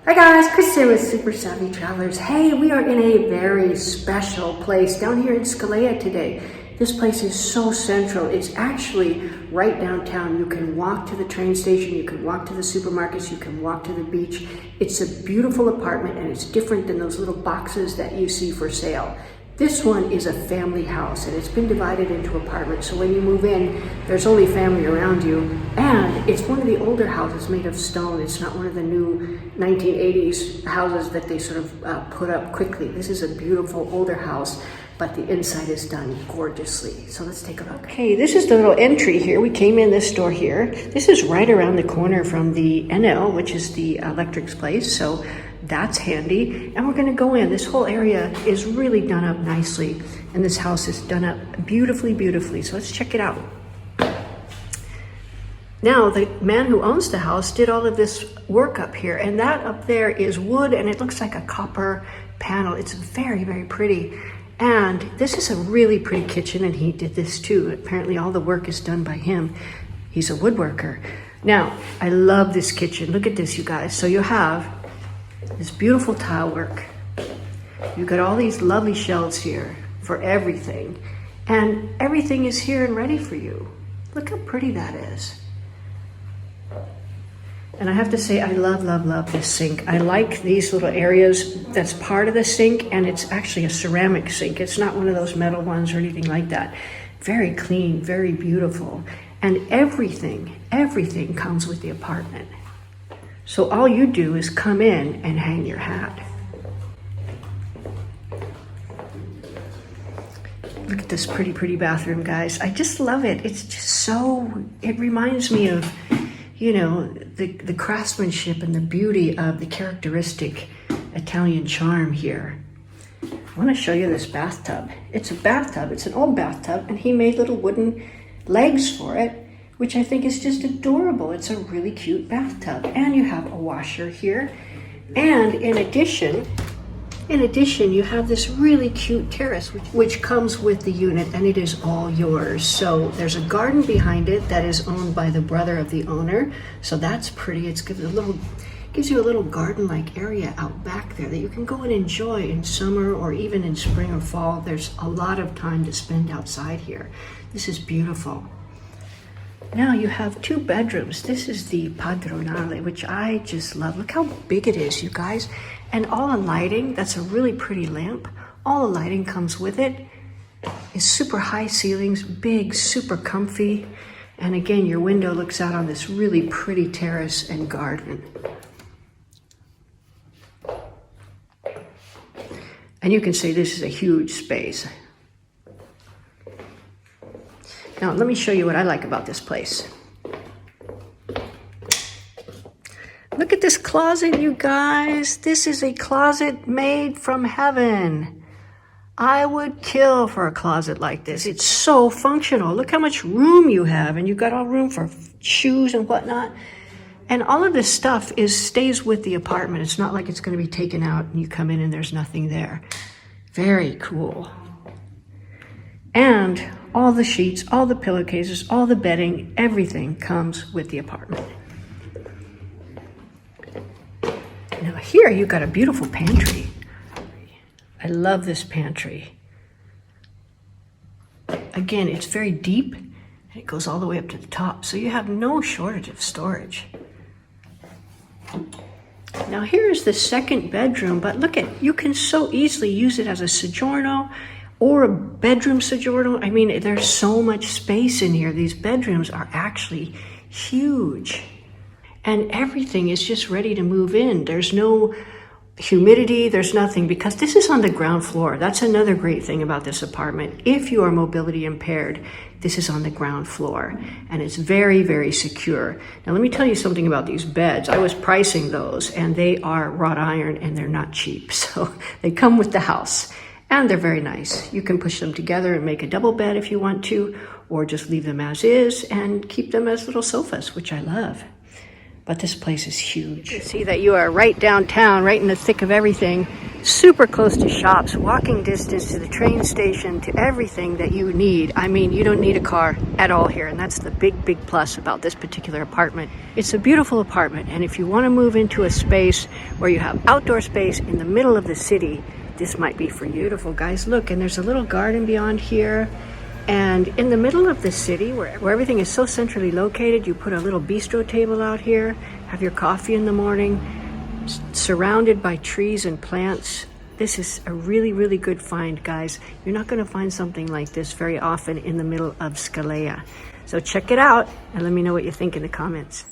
Hi guys, Chris here with Super Savvy Travelers. Hey, we are in a very special place down here in Scalea today. This place is so central. It's actually right downtown. You can walk to the train station, you can walk to the supermarkets, you can walk to the beach. It's a beautiful apartment and it's different than those little boxes that you see for sale. This one is a family house and it's been divided into apartments. So when you move in, there's only family around you. And it's one of the older houses made of stone. It's not one of the new 1980s houses that they sort of put up quickly. This is a beautiful older house, but the inside is done gorgeously. So let's take a look. Okay, this is the little entry here. We came in this door here. This is right around the corner from the NL, which is the electrics place. So that's handy. And we're gonna go in. This whole area is really done up nicely. And this house is done up beautifully, beautifully. So let's check it out. Now, the man who owns the house did all of this work up here. And that up there is wood and it looks like a copper panel. It's very, very pretty. And this is a really pretty kitchen and he did this too. Apparently all the work is done by him. He's a woodworker. Now, I love this kitchen. Look at this, you guys. So you have this beautiful tile work. You've got all these lovely shelves here for everything. And everything is here and ready for you. Look how pretty that is. And I have to say, I love, love, love this sink. I like these little areas that's part of the sink, and it's actually a ceramic sink. It's not one of those metal ones or anything like that. Very clean, very beautiful. And everything comes with the apartment. So all you do is come in and hang your hat. Look at this pretty, pretty bathroom, guys. I just love it. It's just so, it reminds me of, you know, the craftsmanship and the beauty of the characteristic Italian charm here. I want to show you this bathtub. It's a bathtub. It's an old bathtub, and he made little wooden legs for it, which I think is just adorable. It's a really cute bathtub. And you have a washer here. And in addition, you have this really cute terrace, which comes with the unit, and it is all yours. So there's a garden behind it that is owned by the brother of the owner. So that's pretty. It gives you a little garden-like area out back there that you can go and enjoy in summer or even in spring or fall. There's a lot of time to spend outside here. This is beautiful. Now you have two bedrooms. This is the padronale, which I just love. Look how big it is, you guys. And all the lighting, that's a really pretty lamp. All the lighting comes with it. It's super high ceilings, big, super comfy. And again, your window looks out on this really pretty terrace and garden. And you can say this is a huge space. Now, let me show you what I like about this place. Look at this closet, you guys. This is a closet made from heaven. I would kill for a closet like this. It's so functional. Look how much room you have, and you've got all room for shoes and whatnot. And all of this stuff stays with the apartment. It's not like it's going to be taken out and you come in and there's nothing there. Very cool. And all the sheets, all the pillowcases, all the bedding, everything comes with the apartment. Now here you've got a beautiful pantry. I love this pantry. Again, it's very deep and it goes all the way up to the top, so you have no shortage of storage. Now here's the second bedroom, but look you can so easily use it as a soggiorno or a bedroom soggiorno. I mean, there's so much space in here. These bedrooms are actually huge. And everything is just ready to move in. There's no humidity, there's nothing, because this is on the ground floor. That's another great thing about this apartment. If you are mobility impaired, this is on the ground floor. And it's very, very secure. Now let me tell you something about these beds. I was pricing those, and they are wrought iron and they're not cheap. So they come with the house. And they're very nice. You can push them together and make a double bed if you want to, or just leave them as is and keep them as little sofas, which I love. But this place is huge. You see that you are right downtown, right in the thick of everything. super close to shops, walking distance to the train station, to everything that you need. I mean, you don't need a car at all here, and that's the big plus about this particular apartment. It's a beautiful apartment, and if you want to move into a space where you have outdoor space in the middle of the city, this might be for you. Beautiful, guys. Look, and there's a little garden beyond here. And in the middle of the city, where everything is so centrally located, you put a little bistro table out here, have your coffee in the morning, surrounded by trees and plants. This is a really good find, guys. You're not going to find something like this very often in the middle of Scalea. So check it out and let me know what you think in the comments.